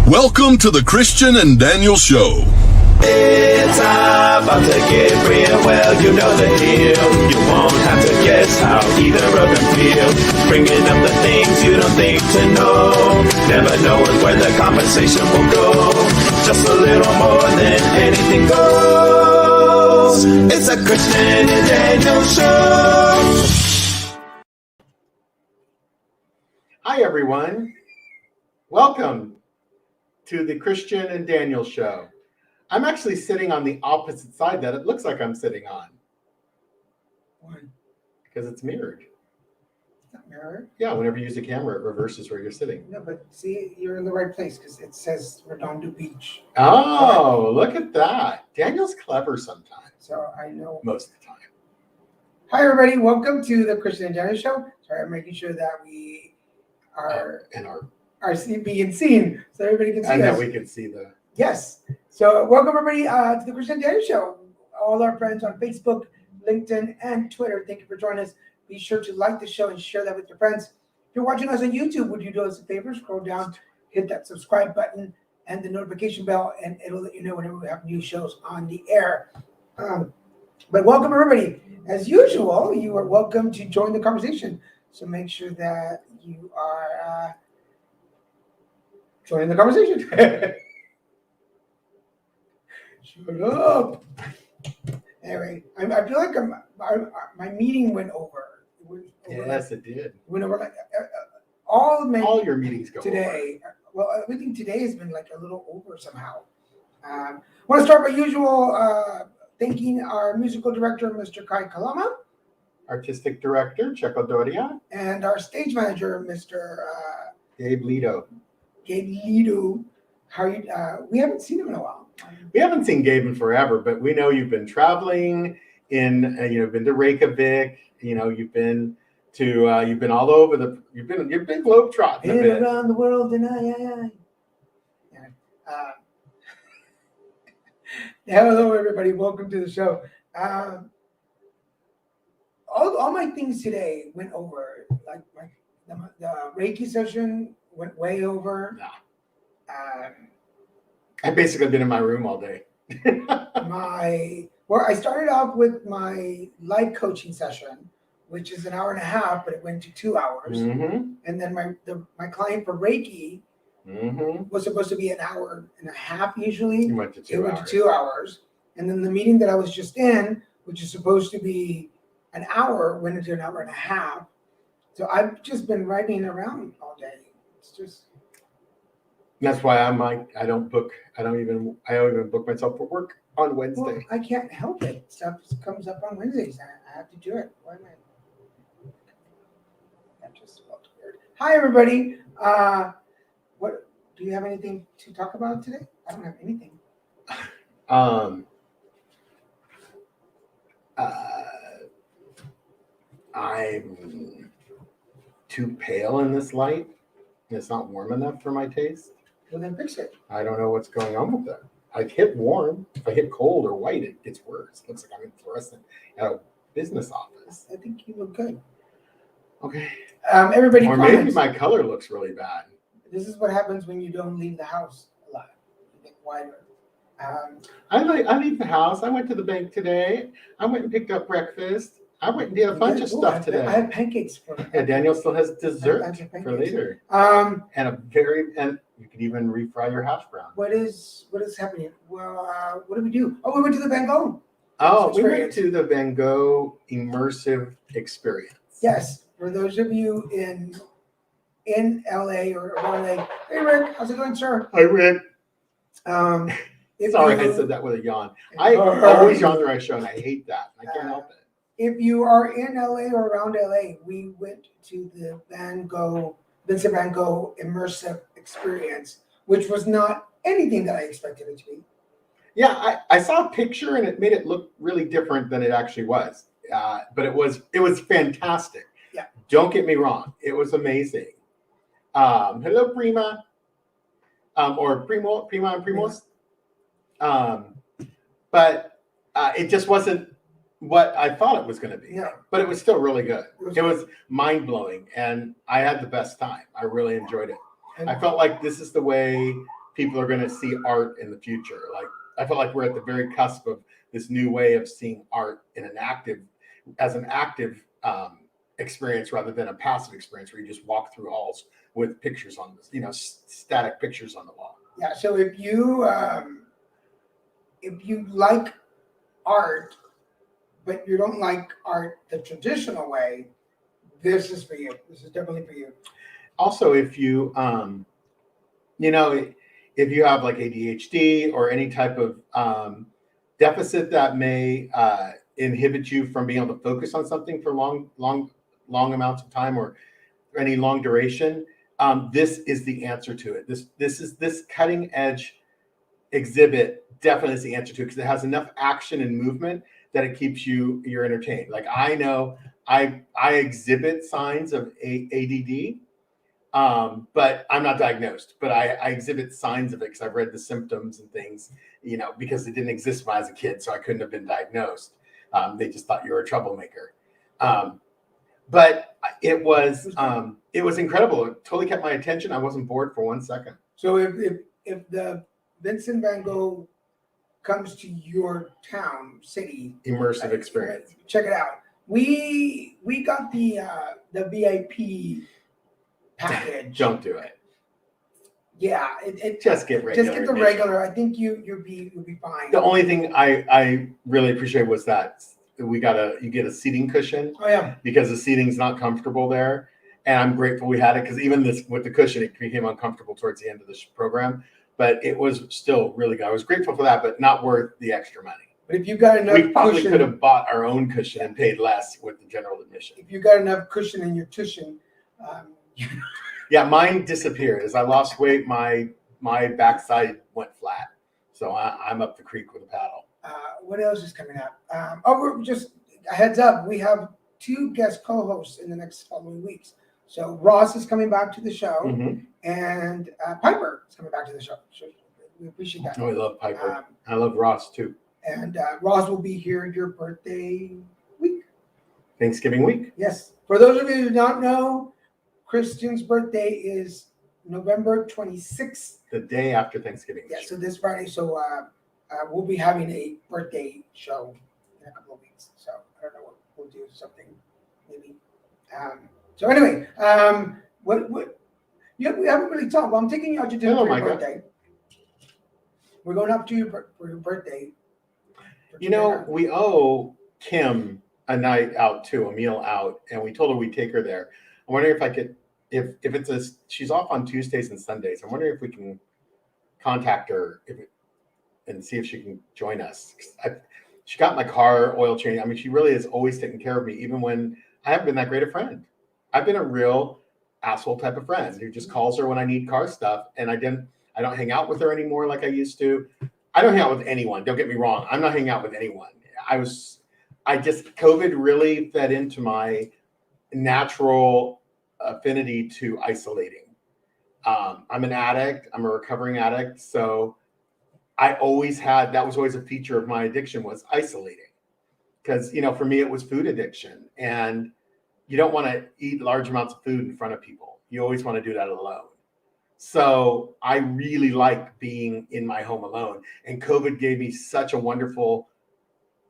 Welcome to the Christian and Daniel Show. It's about to get real, well, you know the deal. You won't have to guess how either of them feel. Bringing up the things you don't think to know. Never knowing where the conversation will go. Just a little more than anything goes. It's a Christian and Daniel Show. Hi, everyone. Welcome to the Christian and Daniel Show. I'm actually sitting on the opposite side that it looks like I'm sitting on. Why? Because it's mirrored. It's not mirrored. Yeah, whenever you use a camera, it reverses where you're sitting. No, but see, you're in the right place because it says Redondo Beach. Oh, look at that. Daniel's clever sometimes. So I know. Most of the time. Hi, everybody. Welcome to the Christian and Daniel Show. Sorry, I'm making sure that we are being seen so everybody can see And us. that we can see the... Yes. So welcome, everybody, to the Christian and Daniel Show. All our friends on Facebook, LinkedIn, and Twitter, thank you for joining us. Be sure to like the show and share that with your friends. If you're watching us on YouTube, would you do us a favor? Scroll down, hit that subscribe button and the notification bell, and it'll let you know whenever we have new shows on the air. But welcome, everybody. As usual, you are welcome to join the conversation. So make sure that you are joining the conversation. Shut up. Anyway, I feel like my meeting went over. Yes, it did. Went over like all your meetings go today. Well, everything today has been like a little over somehow. I want to start by usual thanking our musical director, Mr. Kai Kalama. Artistic director, Checo Doria. And our stage manager, Mr. Gabe Lido. Gabe Lido. How are you? We haven't seen him in a while. We haven't seen Gabe in forever, but we know you've been traveling you've been to Reykjavik, you've been all over you've been globetrotting a bit. Around the world and Hello, everybody. Welcome to the show. All my things today went over. Like the Reiki session went way over. No. I've basically been in my room all day. I started off with my life coaching session, which is an hour and a half, but it went to 2 hours. Mm-hmm. And then my client for Reiki was supposed to be an hour and a half usually. It went to 2 hours. Went to 2 hours. And then the meeting that I was just in, which is supposed to be an hour, went into an hour and a half. So I've just been riding around all day. It's just... That's why I don't even book myself for work on Wednesday. Well, I can't help it. Stuff just comes up on Wednesdays. I have to do it. Why am I? That just felt weird. Hi, everybody. What do you have anything to talk about today? I don't have anything. I'm too pale in this light. It's not warm enough for my taste. Well, then fix it. I don't know what's going on with that. I hit warm. If I hit cold or white, it gets worse. It looks like I'm in fluorescent at a business office. I think you look good. Okay. Everybody Or comments. maybe my color looks really bad. This is what happens when you don't leave the house a lot. You get whiter. I leave the house. I went to the bank today. I went and picked up breakfast. I went and did a bunch of stuff today. I have pancakes for you. Yeah, Daniel still has dessert for later. And you can even refry your hash brown. What is happening? Well, what did we do? Oh, we went to the Van Gogh. Oh, we went to the Van Gogh immersive experience. Yes, for those of you in LA or around LA. Hey, Rick, how's it going, sir? Hi, Rick. Sorry, I said that with a yawn. I always yawn during a show, and I hate that. I can't help it. If you are in LA or around LA, we went to the Vincent Van Gogh immersive experience, which was not anything that I expected it to be. Yeah, I saw a picture and it made it look really different than it actually was. But it was fantastic. Yeah. Don't get me wrong. It was amazing. Hello, Prima. Or Prima and Primos. But it just wasn't what I thought it was going to be. Yeah. But it was still really good. It was mind-blowing, and I had the best time. I really enjoyed it. I felt like this is the way people are going to see art in the future. Like I feel like we're at the very cusp of this new way of seeing art in an active experience rather than a passive experience where you just walk through halls with pictures on this, static pictures on the wall. Yeah. So if you like art, but you don't like art the traditional way, this is for you. This is definitely for you. Also, if you if you have like ADHD or any type of deficit that may inhibit you from being able to focus on something for long amounts of time or any long duration, this is the answer to it. This cutting edge exhibit definitely is the answer to it, because it has enough action and movement that it keeps you're entertained. Like I know I exhibit signs of ADD, but I'm not diagnosed, but I exhibit signs of it because I've read the symptoms and things, because it didn't exist when I was a kid, so I couldn't have been diagnosed. They just thought you were a troublemaker. But it was incredible. It totally kept my attention. I wasn't bored for 1 second. So if the Vincent Van Gogh comes to your town, city, Immersive experience. Check it out. We got the VIP package. Don't do it. Yeah, it Just get regular. Just get the admission. regular. I think you'll be fine. The only thing I really appreciate was that you get a seating cushion, Oh yeah. because the seating's not comfortable there. And I'm grateful we had it, because even this with the cushion, it became uncomfortable towards the end of the program. But it was still really good. I was grateful for that, but not worth the extra money. But if you got enough We probably cushion, could have bought our own cushion and paid less with the general admission. if you got enough cushion in your cushion, Yeah, mine disappeared. As I lost weight, my backside went flat. So I'm up the creek with a paddle. what else is coming up? We're just a heads up. We have 2 guest co-hosts in the next following weeks. So Ross is coming back to the show, Mhm. and Piper is coming back to the show. So we appreciate that. Oh, I love Piper. Um, I love Ross too. And Ross will be here your birthday week. Thanksgiving week. Yes. For those of you who do not know, Christian's birthday is November 26th. The day after Thanksgiving. Yeah, so this Friday. So we'll be having a birthday show in a couple of weeks. So I don't know what we'll do, something maybe. So anyway, what we haven't really talked. Well, I'm taking you out to dinner Hello, for your Micah. birthday. We're going up to you for your birthday. for dinner. We owe Kim a night out too, a meal out, and we told her we'd take her there. I'm wondering if I could, if she's off on Tuesdays and Sundays. I'm wondering if we can contact her and see if she can join us. She got my car oil change. I mean, she really has always taken care of me, even when I haven't been that great a friend. I've been a real asshole type of friend who just calls her when I need car stuff, and I don't hang out with her anymore like I used to. I don't hang out with anyone. Don't get me wrong. I'm not hanging out with anyone. COVID really fed into my natural affinity to isolating. I'm an addict. I'm a recovering addict. So that was always a feature of my addiction, was isolating. Because, for me, it was food addiction. And you don't want to eat large amounts of food in front of people. You always want to do that alone. So I really like being in my home alone. And COVID gave me such a wonderful,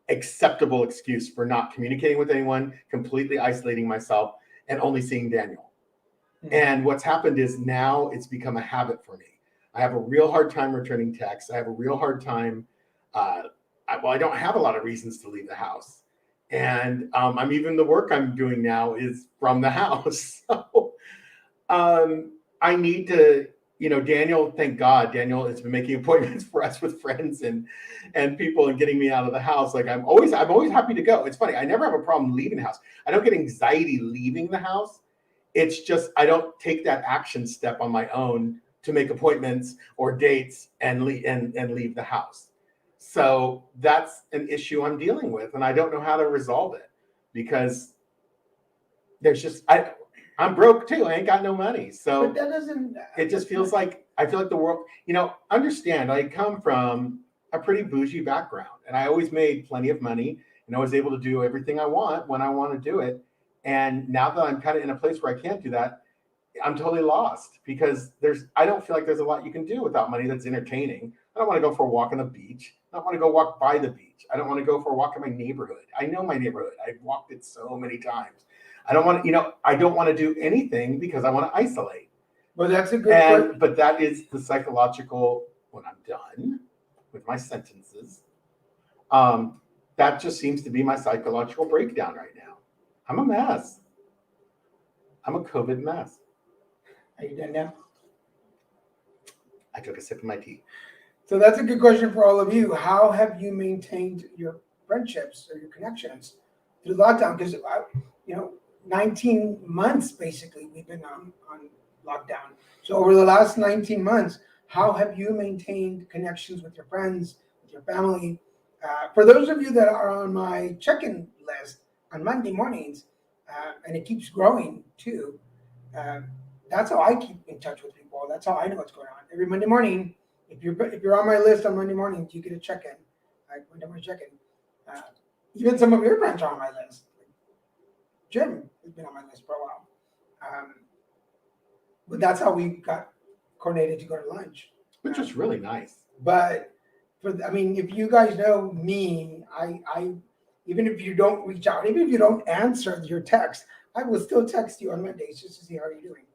acceptable excuse for not communicating with anyone, completely isolating myself, and only seeing Daniel. Mm-hmm. And what's happened is now it's become a habit for me. I have a real hard time returning texts. I have a real hard time. I don't have a lot of reasons to leave the house. And I'm even the work I'm doing now is from the house. So I need to, Daniel, thank God, Daniel has been making appointments for us with friends and people and getting me out of the house. Like I'm always happy to go. It's funny. I never have a problem leaving the house. I don't get anxiety leaving the house. It's just, I don't take that action step on my own to make appointments or dates and leave the house. So that's an issue I'm dealing with, and I don't know how to resolve it because there's just, I'm broke too. I ain't got no money. So But that doesn't. it just feels like, I feel like the world, understand, I come from a pretty bougie background and I always made plenty of money and I was able to do everything I want when I want to do it. And now that I'm kind of in a place where I can't do that, I'm totally lost because I don't feel like there's a lot you can do without money that's entertaining. I don't want to go for a walk on the beach. I don't want to go walk by the beach. I don't want to go for a walk in my neighborhood. I know my neighborhood. I've walked it so many times. I don't want to, I don't want to do anything because I want to isolate. Well, that's a good But that is the psychological, when I'm done with my sentences, that just seems to be my psychological breakdown right now. I'm a mess. I'm a COVID mess. Are you done now? I took a sip of my tea. So that's a good question for all of you. How have you maintained your friendships or your connections through lockdown? Because 19 months basically we've been on lockdown. So over the last 19 months, how have you maintained connections with your friends, with your family? For those of you that are on my check-in list on Monday mornings, and it keeps growing too, that's how I keep in touch with people. That's how I know what's going on. Every Monday morning, if you're on my list on Monday mornings, you get a check-in. Monday morning check-in. Even some of your friends are on my list. Jim has been on my list for a while. But that's how we got coordinated to go to lunch. Which was really nice. But if you guys know me, I even if you don't reach out, even if you don't answer your text, I will still text you on Mondays just to see how you're doing.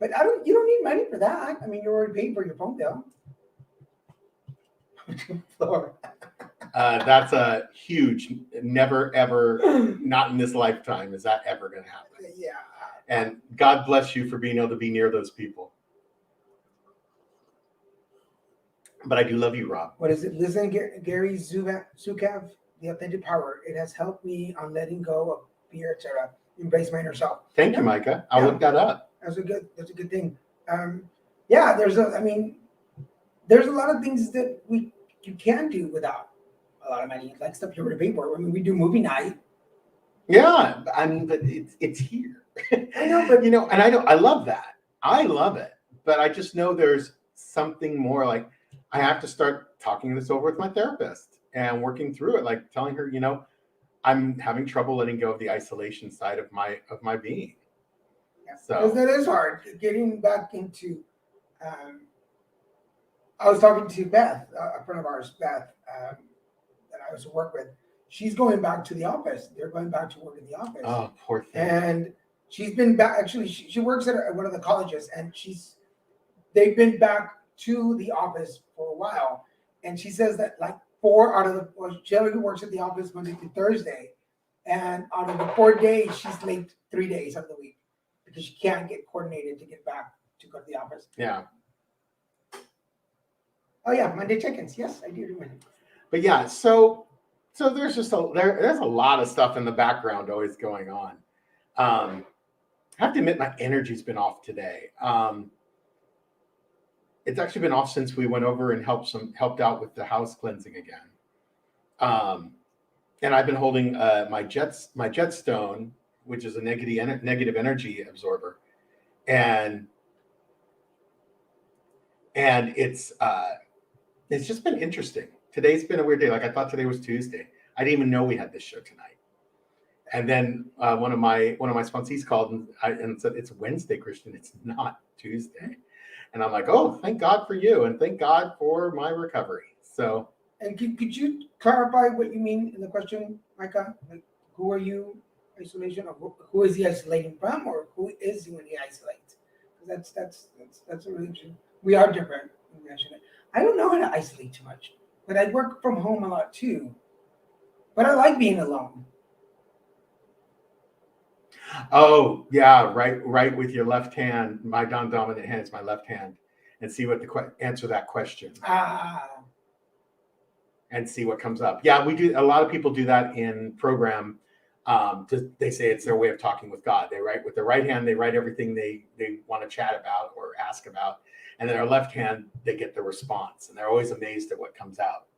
But you don't need money for that. You're already paying for your phone bill. That's a huge, never, ever, not in this lifetime is that ever going to happen. Yeah. And God bless you for being able to be near those people. But I do love you, Rob. What is it? Listen, Gary Zukav, The Authentic Power. It has helped me on letting go of fear to embrace my inner self. Thank you, Micah. I'll look that up. That's a good thing. There's a lot of things that you can do without a lot of money, like stuff you already pay for. We do movie night. Yeah, but it's here. I know, but and I love that. I love it, but I just know there's something more. Like I have to start talking this over with my therapist and working through it. Like telling her, I'm having trouble letting go of the isolation side of my being. So that is hard. Getting back into. I was talking to Beth, a friend of ours, Beth, that I used to work with. She's going back to the office. They're going back to work in the office. Oh, poor thing. And she's been back. Actually, she works at one of the colleges, and they've been back to the office for a while. And she says that like she only works at the office Monday through Thursday, and out of the 4 days, she's late 3 days of the week because she can't get coordinated to get back to go to the office. Yeah. Oh yeah, Monday check-ins. Yes, I do Monday. But yeah, so there's just there's a lot of stuff in the background always going on. I have to admit my energy's been off today. It's actually been off since we went over and helped out with the house cleansing again. And I've been holding my Jetstone, which is a negative energy absorber, and it's just been interesting. Today's been a weird day. Like I thought today was Tuesday. I didn't even know we had this show tonight. And then one of my sponsees called and said, "It's Wednesday, Christian. It's not Tuesday." And I'm like, "Oh, thank God for you, and thank God for my recovery." So. And could you clarify what you mean in the question, Micah? Like, who are you isolation, or who is he isolating from, or who is he when he isolates? Because that's a really interesting. We are different. I don't know how to isolate too much, but I work from home a lot too. But I like being alone. Oh yeah, right with your left hand. My dominant hand is my left hand, and see what answer that question. And see what comes up. Yeah, we do. A lot of people do that in program. They say it's their way of talking with God. They write with their right hand. They write everything they want to chat about or ask about, and then their left hand they get the response, and they're always amazed at what comes out.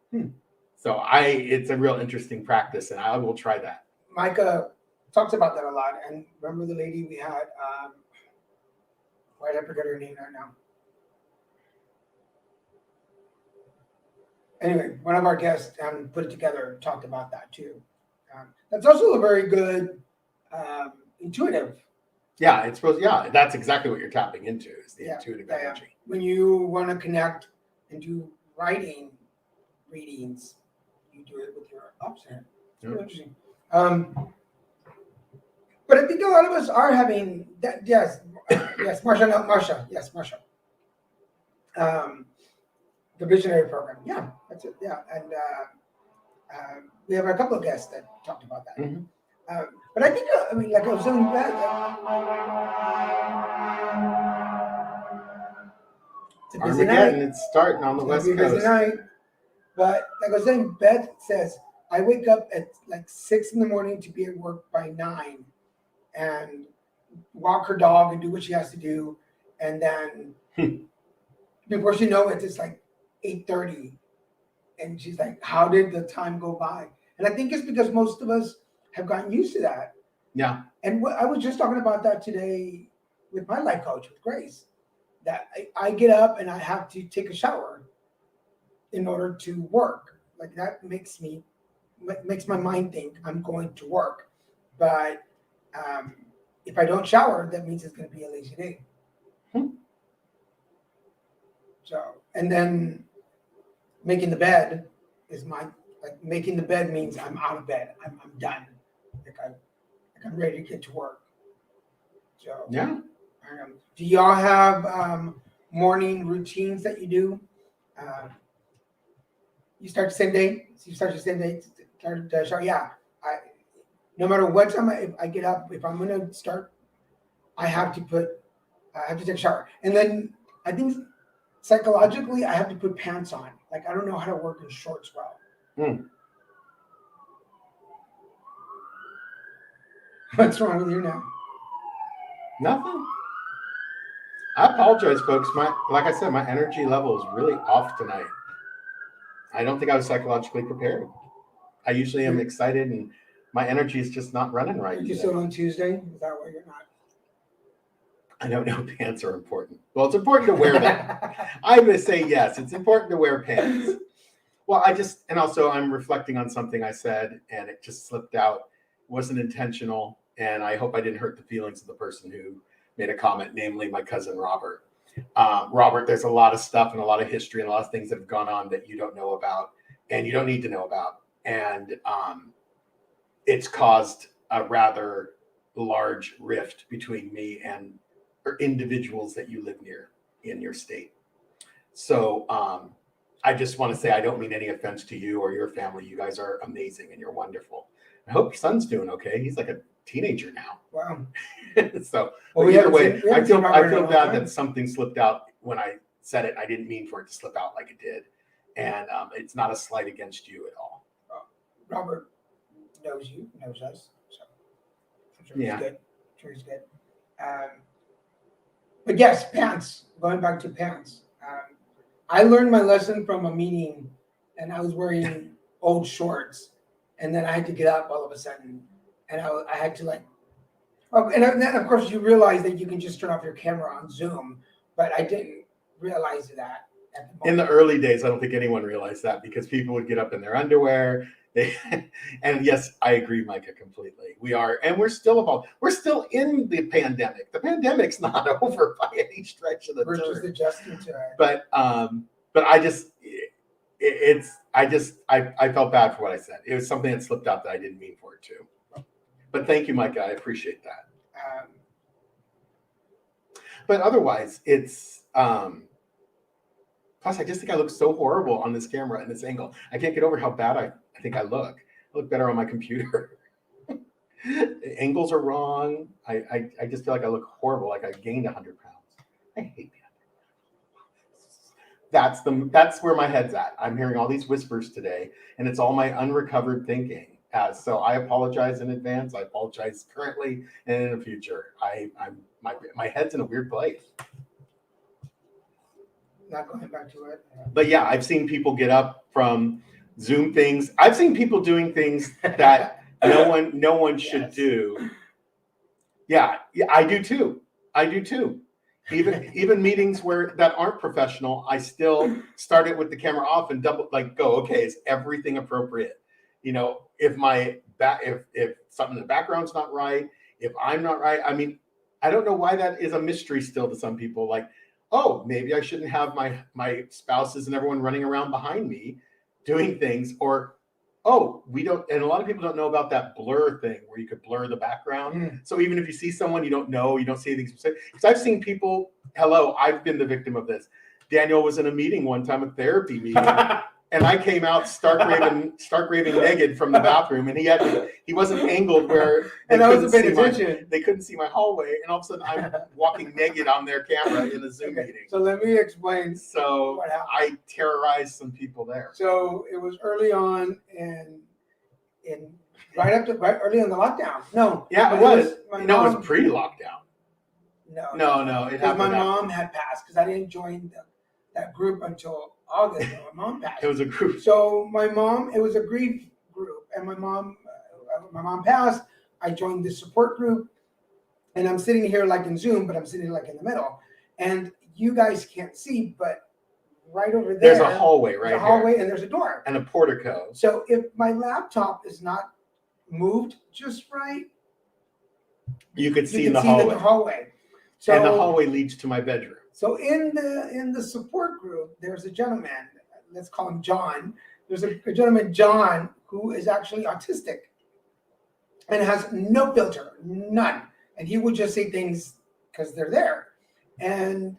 So it's a real interesting practice, and I will try that. Micah talks about that a lot. And remember the lady we had? Why did I forget her name right now? Anyway, one of our guests put it together, talked about that too. That's also a very good intuitive Yeah, it's supposed. Yeah, that's exactly what you're tapping into is the Yeah, intuitive yeah, yeah. energy. When you want to connect and do writing readings, you do it with your opposite hand. It's really interesting. But I think a lot of us are having that. Yes, yes, Marsha, no, Marsha, yes, Marsha. The visionary program. Yeah, that's it. Yeah, and we have a couple of guests that talked about that. Mhm. But I think, I mean, like I was saying, it's a busy Armageddon, night. it's starting on the It's gonna West be a busy Coast. night. But like I was saying, Beth says I wake up at like 6 in the morning to be at work by 9, and walk her dog and do what she has to do, and then before she knows it, it's like 8:30, and she's like, "How did the time go by?" And I think it's because most of us have gotten used to that. Yeah. And I was just talking about that today with my life coach, with Grace, that I get up and I have to take a shower in order to work. Like that makes my mind think I'm going to work. But if I don't shower, that means it's going to be a lazy day. So, and then making the bed is making the bed means I'm out of bed. I'm done. Like I'm ready to get to work. So Yeah. Do y'all have morning routines that you do? You start the same day. So you start the same day. Start the shower. Yeah. No matter what time I get up, if I'm gonna start, I have to take a shower, and then I think psychologically I have to put pants on. Like I don't know how to work in shorts well. What's wrong with you now? Nothing. I apologize, folks. Like I said, my energy level is really off tonight. I don't think I was psychologically prepared. I usually am excited, and my energy is just not running right. Are you still on Tuesday? Is that why you're not? I don't know. Pants are important. Well, it's important to wear them. I'm going to say yes. It's important to wear pants. Well, also I'm reflecting on something I said, and it just slipped out. It wasn't intentional, and I hope I didn't hurt the feelings of the person who made a comment, namely my cousin Robert. Robert, there's a lot of stuff and a lot of history and a lot of things that have gone on that you don't know about, and you don't need to know about. And it's caused a rather large rift between me and individuals that you live near in your state. So I just want to say I don't mean any offense to you or your family. You guys are amazing and you're wonderful. I hope your son's doing okay. He's like a teenager now. Wow. So well, either way, I feel bad that something slipped out when I said it. I didn't mean for it to slip out like it did. And it's not a slight against you at all. Robert knows you, knows us. So I'm sure Yeah. he's good. I'm sure he's good. But yes, pants. Going back to pants. I learned my lesson from a meeting, and I was wearing old shorts, and then I had to get up all of a sudden, and I had to and then of course you realize that you can just turn off your camera on Zoom, but I didn't realize that at the moment. In the early days, I don't think anyone realized that because people would get up in their underwear. And yes, I agree, Micah, completely. We are, and we're still in the pandemic. The pandemic's not over by any stretch of the We're just term. adjusting to it. But I felt bad for what I said. It was something that slipped out that I didn't mean for it to. But thank you, Micah. I appreciate that. But otherwise, it's plus I just think I look so horrible on this camera and this angle. I can't get over how bad I think I look. I look better on my computer. The angles are wrong. I just feel like I look horrible, like I gained 100 pounds. I hate that. That's where my head's at. I'm hearing all these whispers today, and it's all my unrecovered thinking. So I apologize in advance. I apologize currently and in the future. My head's in a weird place. Not going back to it. But yeah, I've seen people get up from Zoom things. I've seen people doing things that no one should do. Yeah, I do too. Even meetings that aren't professional, I still start it with the camera off and go, okay, is everything appropriate? If something in the background's not right, if I'm not right, I don't know why that is a mystery still to some people. Like, oh, maybe I shouldn't have my spouses and everyone running around behind me doing things, or oh, we don't. And a lot of people don't know about that blur thing where you could blur the background. So even if you see someone you don't know, you don't see anything specific. Because I've seen people. Hello, I've been the victim of this. Daniel was in a meeting one time, a therapy meeting, and I came out stark raving naked from the bathroom, and he wasn't angled where And I wasn't paying attention. They couldn't see my hallway, and all of a sudden I'm walking naked on their camera in a Zoom meeting. So let me explain. So what happened. I terrorized some people there. So it was early on in right early in the lockdown. No. Yeah, it was. It was pre-lockdown. No. It Because happened. my mom had passed, because I didn't join that group until August. When my mom passed. It was a group. So it was a grief group, and my mom passed. I joined the support group, and I'm sitting here like in Zoom, but I'm sitting like in the middle, and you guys can't see, but right over there, There's a hallway right there's a hallway, here. and there's a door. And a portico. So if my laptop is not moved just right, You could see you in can the see hallway. the hallway. So, And the hallway leads to my bedroom. So in the support group, there's a gentleman. Let's call him John. There's a gentleman, John, who is actually autistic and has no filter, none. And he would just say things because they're there. And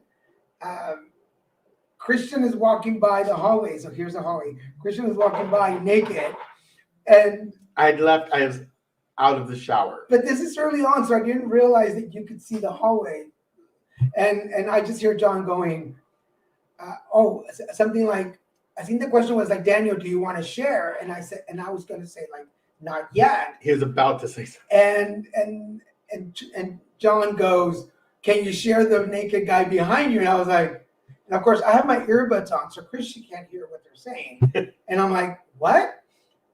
Christian is walking by the hallway. So here's the hallway. Christian is walking by naked, and I was out of the shower. but this is early on, so I didn't realize that you could see the hallway. And I just hear John going, something like, I think the question was like, Daniel, do you want to share? And I said, and I was going to say like, not yet. He was about to say something. And John goes, can you share the naked guy behind you? And I was like, and of course I have my earbuds on, so Christian can't hear what they're saying. And I'm like, what?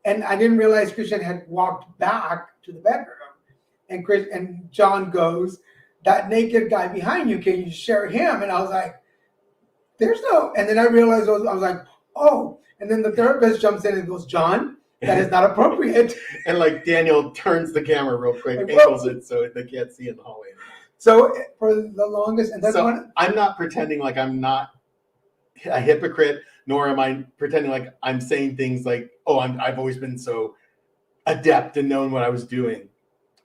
And I didn't realize Christian had walked back to the bedroom. And John goes, that naked guy behind you, can you share him? And I was like, there's no, and then I realized, I was like, oh, and then the therapist jumps in and goes, John, that is not appropriate. And like Daniel turns the camera real quick, Like, angles it so they can't see in the hallway. So for the longest, and that's So one. I'm not pretending like I'm not a hypocrite, nor am I pretending like I'm saying things like, oh, I've always been so adept and known what I was doing.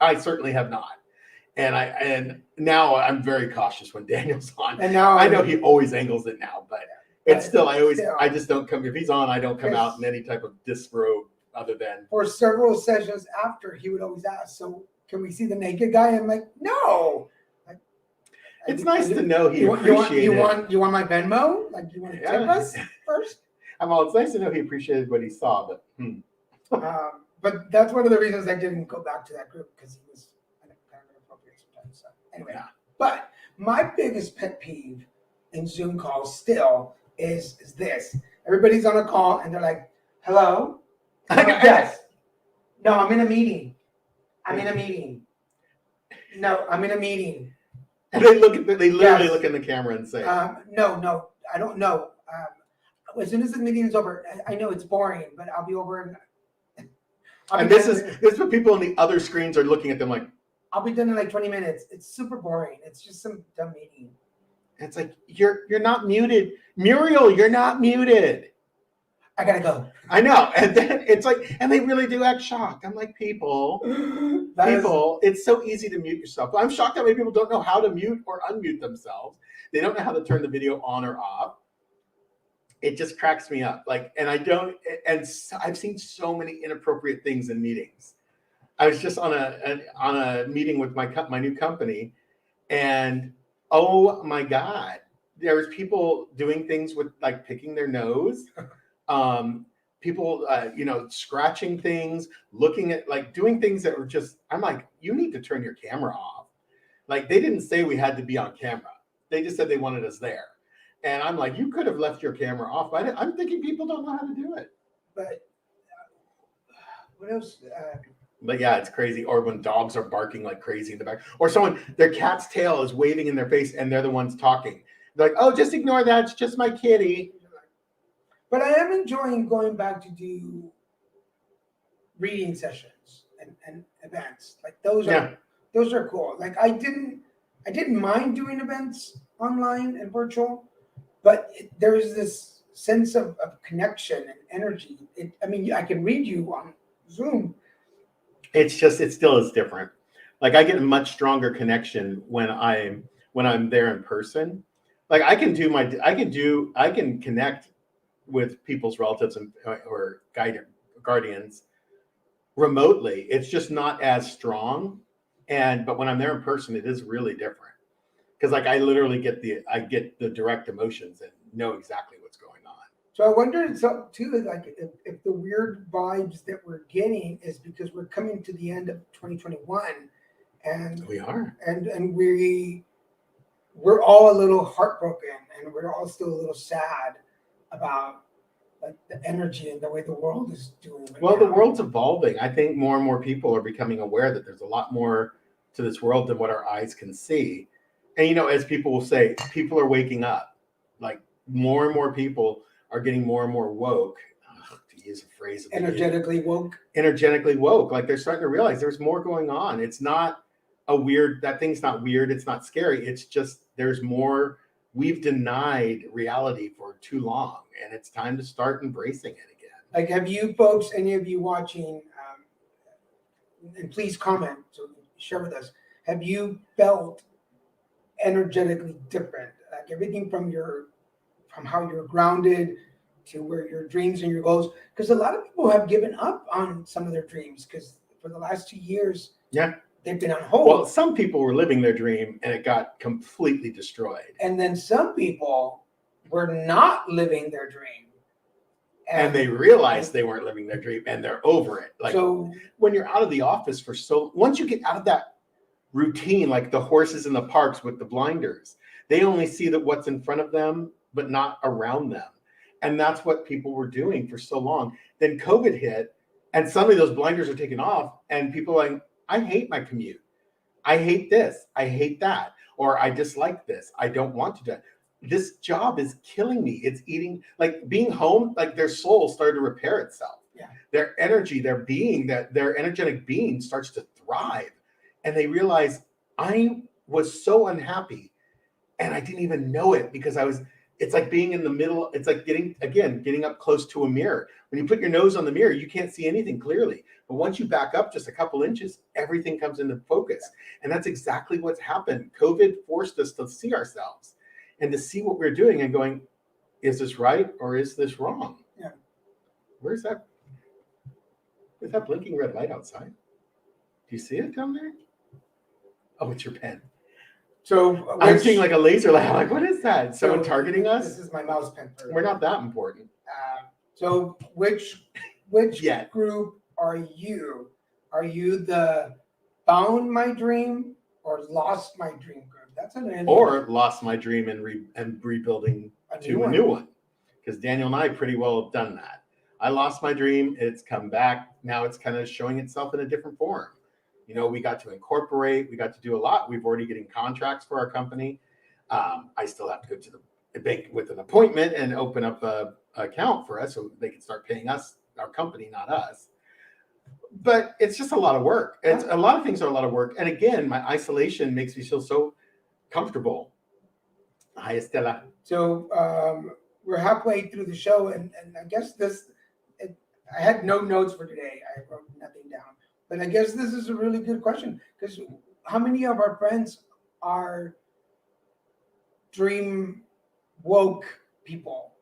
I certainly have not. And now I'm very cautious when Daniel's on. And now I know he always angles it now, but it's still, I just don't come, if he's on, I don't come Yes. out in any type of disrobe other than. For several sessions after, he would always ask, so can we see the naked guy? I'm like, no. Like, It's nice to know he you appreciated it. want my Venmo? Like, you want to tip us first? It's nice to know he appreciated what he saw, But that's one of the reasons I didn't go back to that group, because he was kind of inappropriate sometimes. So anyway, Yeah. But my biggest pet peeve in Zoom calls still is this. Everybody's on a call and they're like, hello? Yes. No, I'm in a meeting. I'm in a meeting. No, I'm in a meeting. And they literally Yes. look in the camera and say, No, I don't know. As soon as the meeting is over, I know it's boring, but I'll be over. and this is what people on the other screens are looking at them like, I'll be done in like 20 minutes. It's super boring. It's just some dumb meeting. it's like, you're not muted. Muriel, you're not muted. I gotta go. I know. And then it's like, and they really do act shocked. I'm like, people, it's so easy to mute yourself. I'm shocked how many people don't know how to mute or unmute themselves. They don't know how to turn the video on or off. It just cracks me up. Like, and I've seen so many inappropriate things in meetings. I was just on a meeting with my new company, and oh my God, there was people doing things with like picking their nose, people scratching things, looking at like doing things that were just. I'm like, you need to turn your camera off. Like, they didn't say we had to be on camera. They just said they wanted us there, and I'm like, you could have left your camera off. But I'm thinking people don't know how to do it. But what else? But yeah, it's crazy. Or when dogs are barking like crazy in the back, or their cat's tail is waving in their face and they're the ones talking. They're like, oh, just ignore that. It's just my kitty. But I am enjoying going back to do reading sessions and events. Like those are cool. Like I I didn't mind doing events online and virtual, but there's this sense of connection and energy. I mean, I can read you on Zoom. It still is different. Like I get a much stronger connection when I'm there in person. Like I can connect with people's relatives or guardians remotely. It's just not as strong. But when I'm there in person, it is really different. Because like I literally get the direct emotions and know exactly what's going on. So I wonder too, like if the weird vibes that we're getting is because we're coming to the end of 2021, and We are. and we're all a little heartbroken, and we're all still a little sad about like the energy and the way the world is doing. Right Well, now. the world's evolving. I think more and more people are becoming aware that there's a lot more to this world than what our eyes can see. And as people will say, people are waking up. Like more and more people are getting more and more woke. To use a phrase, Energetically woke. Energetically woke. Like they're starting to realize there's more going on. It's not that thing's not weird. It's not scary. It's just there's more. We've denied reality for too long, and it's time to start embracing it again. Like, have you folks, any of you watching, and please comment, so share with us, have you felt energetically different? Like everything from how you're grounded to where your dreams and your goals, because a lot of people have given up on some of their dreams because for the last 2 years, they've been on hold. Well, some people were living their dream and it got completely destroyed. And then some people were not living their dream. And they realized they weren't living their dream and they're over it. Like so when you're out of the office once you get out of that routine, like the horses in the parks with the blinders, they only see what's in front of them, but not around them. And that's what people were doing for so long. Then COVID hit and suddenly those blinders are taken off and people are like, I hate my commute. I hate this. I hate that. Or I dislike this. I don't want to do it. This job is killing me. It's eating, like being home, like their soul started to repair itself. Yeah. Their energy, their being, their energetic being starts to thrive. And they realize I was so unhappy and I didn't even know it because it's like being in the middle. It's like getting up close to a mirror. When you put your nose on the mirror, you can't see anything clearly. But once you back up just a couple inches, everything comes into focus. And that's exactly what's happened. COVID forced us to see ourselves and to see what we're doing and going, is this right or is this wrong? Yeah. Where's that? Is that blinking red light outside? Do you see it down there? Oh, it's your pen. So I'm seeing like a laser light. I'm like, what is that? Someone targeting us? This is my mouse pen. We're not that important. So which group are you? Are you the found my dream or lost my dream group? That's or lost my dream and rebuilding to a new one. Because Daniel and I pretty well have done that. I lost my dream. It's come back. Now it's kind of showing itself in a different form. We got to incorporate. We got to do a lot. We've already getting contracts for our company. I still have to go to the bank with an appointment and open up a account for us so they can start paying us, our company, not us. But it's just a lot of work. It's a lot of things are a lot of work. And again, my isolation makes me feel so comfortable. Hi, Estela. So we're halfway through the show, and I guess I had no notes for today. I wrote nothing down. But I guess this is a really good question because how many of our friends are dream woke people?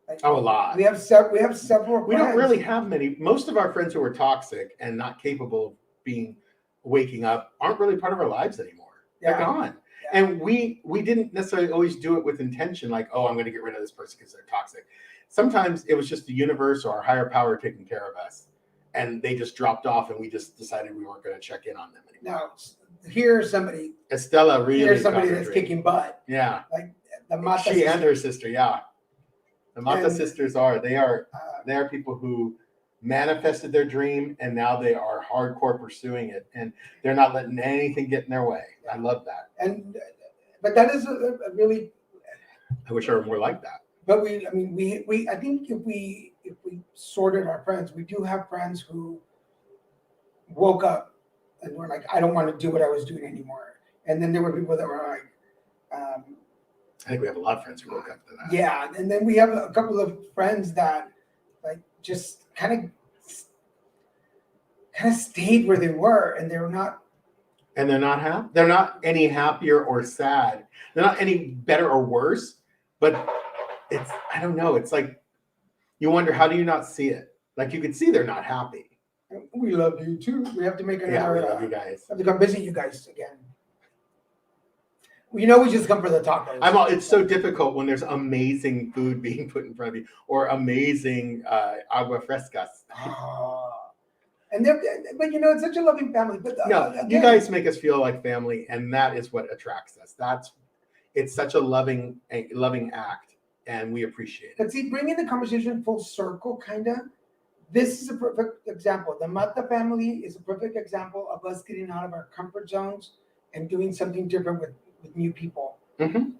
Like, a lot. We have several. We don't really have many. Most of our friends who are toxic and not capable of waking up aren't really part of our lives anymore. They're gone. Yeah. And we didn't necessarily always do it with intention, like, oh, I'm going to get rid of this person because they're toxic. Sometimes it was just the universe or our higher power taking care of us. And they just dropped off, and we just decided we weren't going to check in on them anymore. Now, here's somebody. Estela really. Here's somebody that's kicking butt. Yeah. Like the Mata she sister. And her sister, yeah. The Mata sisters they are people who manifested their dream, and now they are hardcore pursuing it, and they're not letting anything get in their way. I love that. But that is a really. I wish I were more like that. But we I think if we sorted our friends, we do have friends who woke up and were like, I don't want to do what I was doing anymore. And then there were people that were like, I think we have a lot of friends who woke up to that. yeah. And then we have a couple of friends that like just kind of stayed where they were, and they were not. And they're not happy. They're not any happier or sad. They're not any better or worse. But it's, I don't know. It's like you wonder, how do you not see it? Like you could see they're not happy. We love you too. We have to make Yeah, another. we love you guys. Have to come visit you guys again. We know we just come for the tacos. It's so difficult when there's amazing food being put in front of you or amazing agua frescas. And they're, but you know, it's such a loving family. But No, again, you guys make us feel like family, and that is what attracts us. It's such a loving act, and we appreciate it. But see, bringing the conversation full circle, kind of. This is a perfect example. The Mata family is a perfect example of us getting out of our comfort zones and doing something different with new people. Mhm.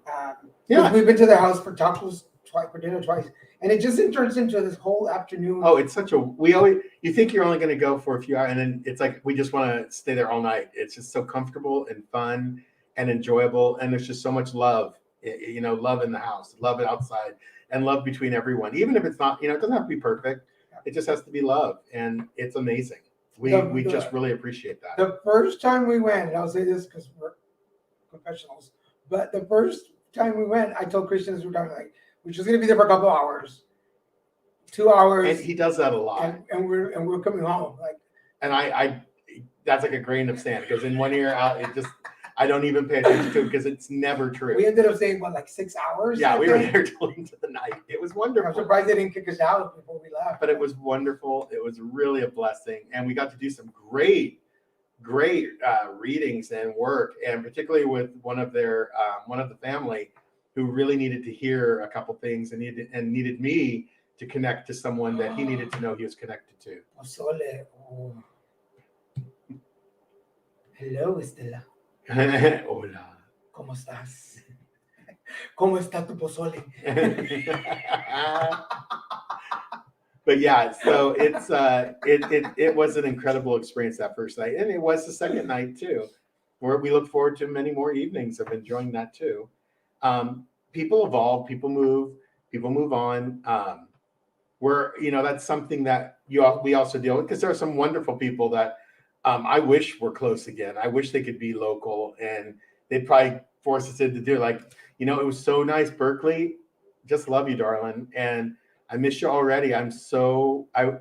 Yeah, we've been to their house for tacos twice, for dinner twice, and it just turns into this whole afternoon. Oh, it's such a you think you're only going to go for a few hours, and then it's like we just want to stay there all night. It's just so comfortable and fun and enjoyable, and there's just so much love. You know, love in the house, love outside, and love between everyone. Even if it's not, you know, it doesn't have to be perfect. It just has to be love, and it's amazing. We just really appreciate that. The first time we went, and I'll say this because we're professionals, but the first time we went, I told Christian as we were talking, like, we're just gonna be there for a couple hours, 2 hours, And he does that a lot. and we're coming home. Like, And I that's like a grain of sand, because in 1 ear out, it just, I don't even pay attention to it because it's never true. we ended up staying like 6 hours. Yeah, I we were think? there till into the night. It was I'm wonderful. surprised they didn't kick us out before we left. But it was wonderful. It was really a blessing, and we got to do some great readings and work, and particularly with one of the family who really needed to hear a couple things and needed me to connect to someone that he needed to know he was connected to. Pozole. Oh. Hello, Estela. Hola. ¿Cómo estás? ¿Cómo está tu pozole? But yeah, so it was an incredible experience that first night, and it was the second night too, where we look forward to many more evenings of enjoying that too. People evolve, people move on. That's something that we also deal with, because there are some wonderful people that I wish were close again. I wish they could be local, and they'd probably force us to do it. Like, it was so nice, Berkeley. Just love you, darling, and I miss you already. That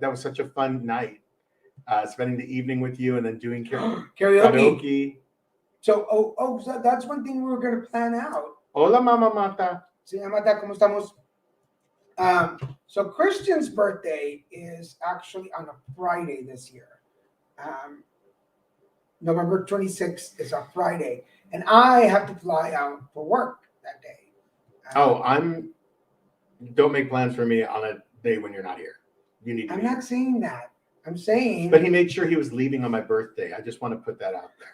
was such a fun night, spending the evening with you and then doing karaoke. So, so that's one thing we were going to plan out. Hola, Mama Mata. Sí, Mata, ¿cómo estamos? So Christian's birthday is actually on a Friday this year. November 26th is a Friday, and I have to fly out for work that day. Don't make plans for me on a day when you're not here. You need to. I'm not saying that. I'm saying. But he made sure he was leaving on my birthday. I just want to put that out there.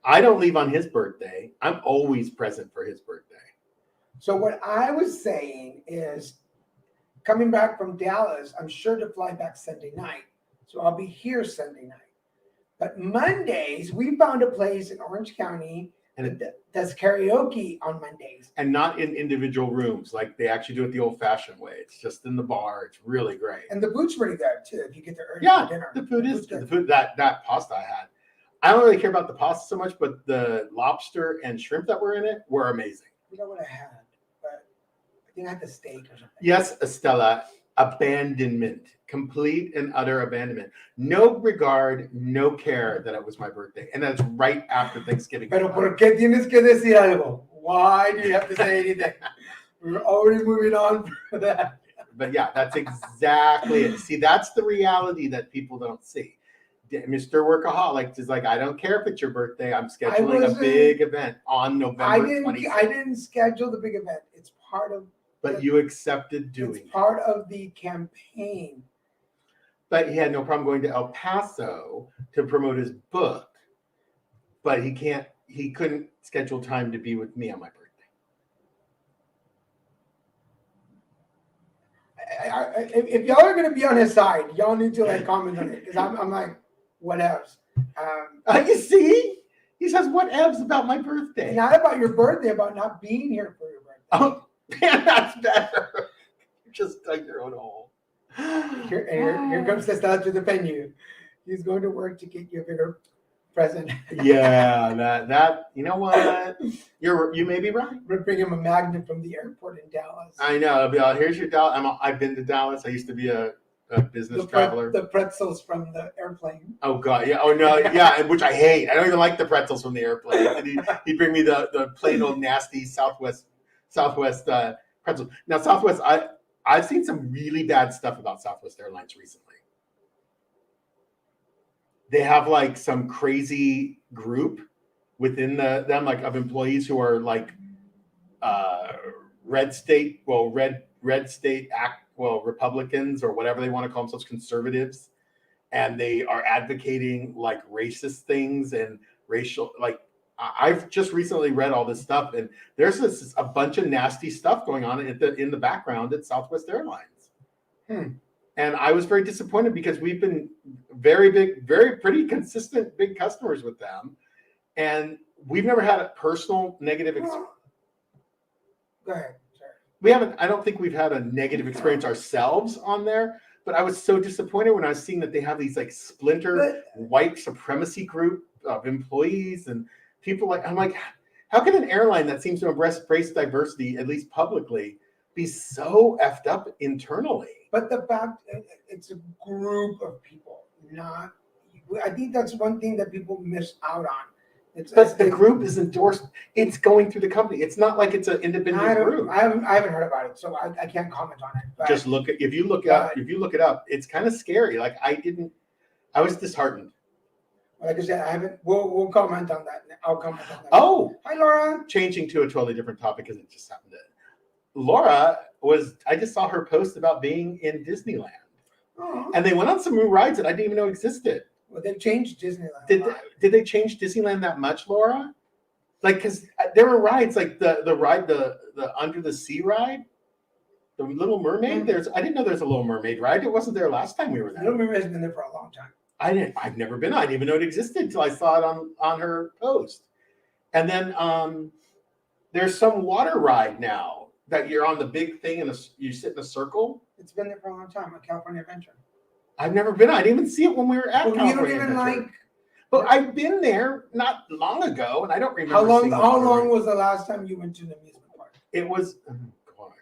I don't leave on his birthday. I'm always present for his birthday. So what I was saying is, coming back from Dallas, I'm sure to fly back Sunday night. So I'll be here Sunday night. But Mondays, we found a place in Orange County that does karaoke on Mondays. And not in individual rooms. Like, they actually do it the old-fashioned way. It's just in the bar. It's really great. And the food's pretty good, too, if you get there early for dinner. The food is good. The food, that pasta I had. I don't really care about the pasta so much, but the lobster and shrimp that were in it were amazing. You know what I had? But I think I had the steak or something. Yes, Estela, abandonment. Complete and utter abandonment. No regard, no care that it was my birthday. And that's right after Thanksgiving. Pero ¿por qué tienes que decir algo? Why do you have to say anything? We're already moving on for that. But yeah, that's exactly it. See, that's the reality that people don't see. Mr. Workaholic is like, I don't care if it's your birthday. I'm scheduling a big event on November 26th. I didn't schedule the big event. It's part of. But you accepted doing it. It's part of the campaign. But he had no problem going to El Paso to promote his book. But he couldn't schedule time to be with me on my birthday. If y'all are going to be on his side, y'all need to comment on it, because I'm like, what else? You see? He says, what evs about my birthday? Not about your birthday, about not being here for your birthday. Oh, man, that's better. You just dug your own hole. Here comes Testado to defend you. He's going to work to get you a bigger present. Yeah, that you know what? You may be right. We're bring him a magnet from the airport in Dallas. I know. I'll be like, here's your Dallas. I've been to Dallas. I used to be a business traveler. The pretzels from the airplane. Oh God, yeah. Oh no, yeah. Which I hate. I don't even like the pretzels from the airplane. And he'd bring me the plain old nasty Southwest pretzels. Now Southwest, I've seen some really bad stuff about Southwest Airlines recently. They have like some crazy group within them, like of employees who are like red state Republicans or whatever they want to call themselves, conservatives, and they are advocating like racist things and racial. Like I've just recently read all this stuff, and there's a bunch of nasty stuff going on in the background at Southwest Airlines. And I was very disappointed because we've been pretty consistent big customers with them, and we've never had a personal negative experience. Go ahead. Sorry. We haven't. I don't think we've had a negative experience ourselves on there. But I was so disappointed when I was seeing that they have these like splinter white supremacy group of employees and people. I'm like, how can an airline that seems to embrace diversity, at least publicly, be so effed up internally? But the fact it's a group of people, not. I think that's one thing that people miss out on. But the group is endorsed. It's going through the company. It's not like it's an independent group. I haven't heard about it, so I can't comment on it. But, just look at if you look it up, it's kind of scary. Like I was disheartened. Like I said, I haven't. We'll comment on that. I'll comment on that. Oh, hi Laura. Changing to a totally different topic because it just happened. Laura I just saw her post about being in Disneyland, and they went on some new rides that I didn't even know existed. Well, they've changed Disneyland. Did they change Disneyland that much, Laura? Like, because there were rides like the ride, the Under the Sea ride, the Little Mermaid. Mm-hmm. I didn't know there's a Little Mermaid ride. It wasn't there last time we were there. Little Mermaid has been there for a long time. I've never been. I didn't even know it existed until I saw it on her post. And then there's some water ride now that you're on the big thing and you sit in a circle. It's been there for a long time. A California Adventure. I've never been. I didn't even see it when we were at California You don't even Adventure. like. But I've been there not long ago, and I don't remember. How long was the last time you went to an amusement park? It was. Oh God.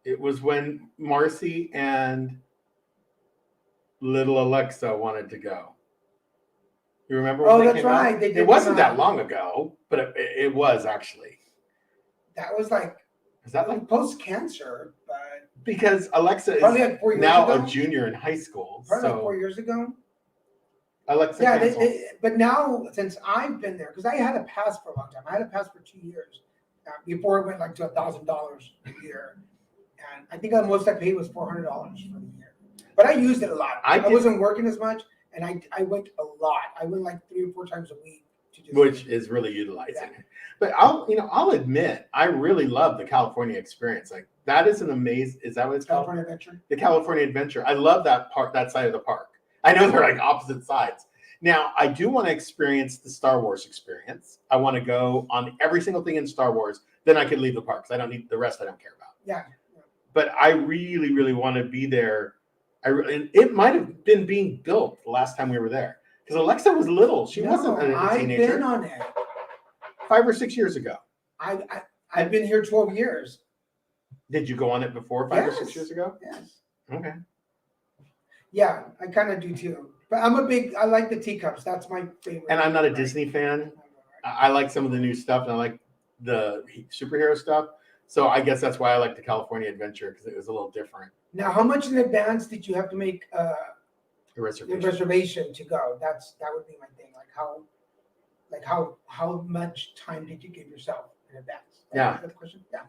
It was when Marcy and little Alexa wanted to go. You remember? When that's right. They did. It wasn't that long ago, but it was actually. That was like. Is that like post cancer? But because Alexa is like 4 years now ago? a junior in high school. Probably so like 4 years ago. Alexa. Yeah, but now since I've been there, because I had a pass for a long time. I had a pass for 2 years before it went like to $1,000 a year, and I think the most I paid was $400 for the year. But I used it a lot. I wasn't working as much, and I went a lot. I went like 3 or 4 times a week. Which is really utilizing it. But I'll admit, I really love the California experience. Like that is an amazing. Is that what it's called? California Adventure. The California Adventure. I love that side of the park. I know they're like opposite sides. Now, I do want to experience the Star Wars experience. I want to go on every single thing in Star Wars. Then I could leave the parks. I don't need the rest. I don't care about. Yeah. But I really, really want to be there. And it might have been being built the last time we were there. Because Alexa was little. She wasn't a teenager. I've been on it 5 or 6 years ago. I've been here 12 years. Did you go on it before 5 or 6 years ago? Yes. Okay. Yeah, I kind of do too. But I like the teacups. That's my favorite. And I'm not a Disney fan. I like some of the new stuff, and I like the superhero stuff. So I guess that's why I like the California Adventure, because it was a little different. Now, how much in advance did you have to make A reservation to go? That would be my thing. Like how much time did you give yourself in advance? Yeah. That's the question. Yeah.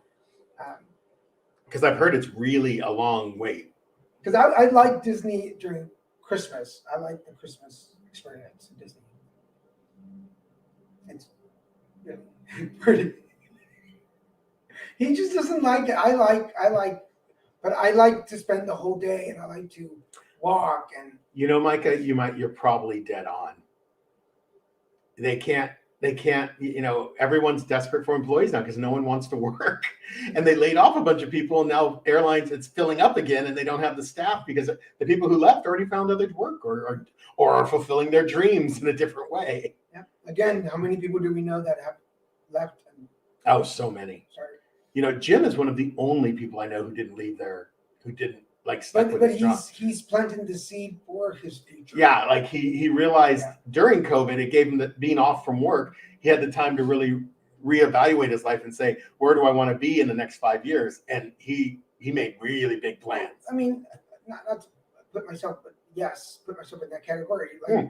Because I've heard it's really a long wait. Because I like Disney during Christmas. I like the Christmas experience in Disney. It's really pretty. He just doesn't like it. I like, but I like to spend the whole day, and I like to walk and. Micah, you're probably dead on. they can't, everyone's desperate for employees now because no one wants to work. And they laid off a bunch of people. And now airlines, it's filling up again and they don't have the staff because the people who left already found other work or are fulfilling their dreams in a different way. Yeah. Again, how many people do we know that have left? Oh, so many. Sorry. Jim is one of the only people I know who didn't leave there, who didn't stick with But his job. he's planting the seed for his future. Yeah, like he realized during COVID, it gave him being off from work, he had the time to really reevaluate his life and say, where do I want to be in the next 5 years? And he made really big plans. I mean, not to put myself, but yes, put myself in that category. Like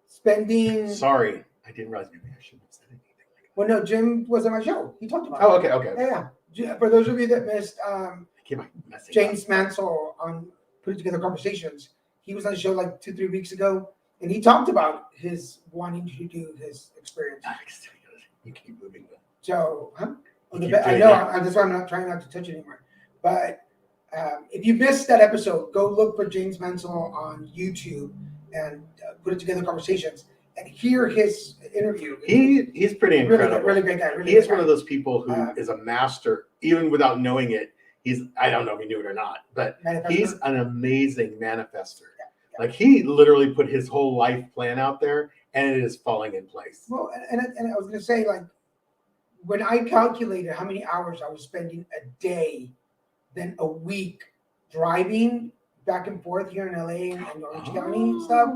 spending. Sorry, I didn't realize maybe I shouldn't have said anything like that. Well, no, Jim was on my show. He talked about it. Okay. Yeah. For those of you that missed, James Up. Mansell on Putting Together Conversations, he was on the show like 2-3 weeks ago, and he talked about his wanting to do his experience. You keep moving. So, huh? You keep I doing know. that. That's why I'm not trying not to touch it anymore. But if you missed that episode, go look for James Mansell on YouTube and Put It Together Conversations and hear his interview. He's pretty incredible. Really great guy. He is one of those people who is a master, even without knowing it. I don't know if he knew it or not, but he's an amazing manifester. Yeah. Like he literally put his whole life plan out there and it is falling in place. Well, and I was going to say, like, when I calculated how many hours I was spending a day, then a week driving back and forth here in LA and Orange County and stuff,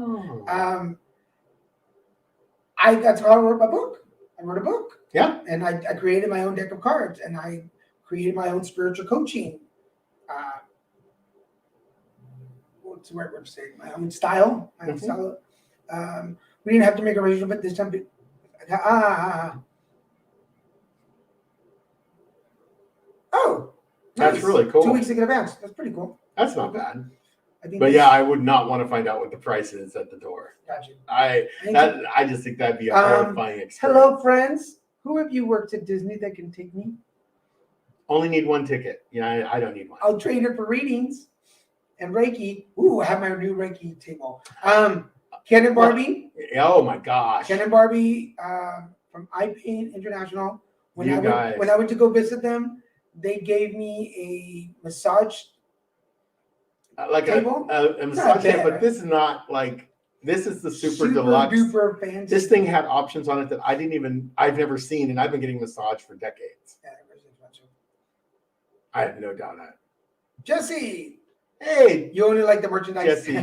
that's how I wrote my book. I wrote a book. Yeah. And I created my own deck of cards and I created my own spiritual coaching. What's the right word to say? My own style. We didn't have to make a revision, but this time. Oh, that's nice. really cool. 2 weeks in advance. That's pretty cool. That's not bad. But yeah, I would not want to find out what the price is at the door. Gotcha. I just think that'd be a horrifying experience. Hello, friends. Who have you worked at Disney that can take me? Only need one ticket. Yeah, I don't need one. I'll trade it for readings and Reiki. Ooh, I have my new Reiki table. Ken and Barbie. Oh my gosh. Ken and Barbie from iPaint International. When I went to go visit them, they gave me a massage like table. A massage table, but this is not like this is the super deluxe. Duper fancy. This thing had options on it that I've never seen, and I've been getting massage for decades. Yeah, I have no doubt on it. Jesse, hey, you only like the merchandise. Jesse.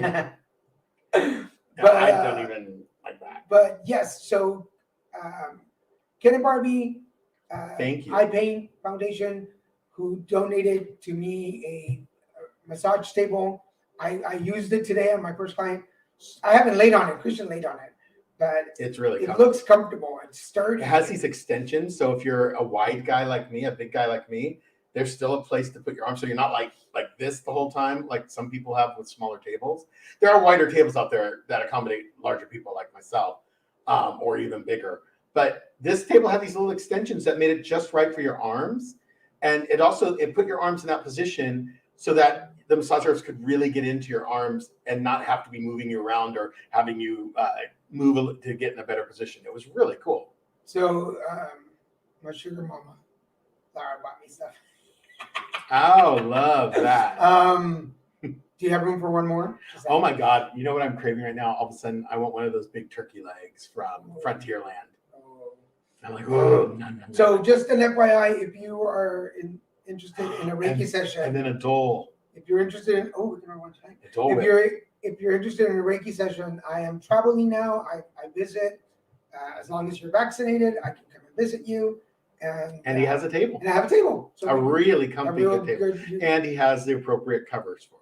But I don't even like that. But yes, so Ken and Barbie, thank you. iPaint Foundation, who donated to me a massage table. I used it today on my first client. I haven't laid on it. Christian laid on it, but it's really it looks comfortable. It's sturdy. It has these extensions, so if you're a wide guy like me, a big guy like me, there's still a place to put your arm, so you're not like this the whole time, like some people have with smaller tables. There are wider tables out there that accommodate larger people like myself, or even bigger. But this table had these little extensions that made it just right for your arms, and it put your arms in that position so that the massage therapist could really get into your arms and not have to be moving you around or having you move to get in a better position. It was really cool. So my sugar mama, Laura, bought me stuff. Oh, love that. Do you have room for one more? Oh my God. You know what I'm craving right now? All of a sudden, I want one of those big turkey legs from Frontierland. Oh. I'm like, oh, no. So just an FYI, if you are interested in a Reiki session. And then a dole. If you're interested in, we can one tonight. If you're interested in a Reiki session, I am traveling now. I visit. As long as you're vaccinated, I can come and visit you. And he has a table. And I have a table. So a really comfy good table. And he has the appropriate covers for it.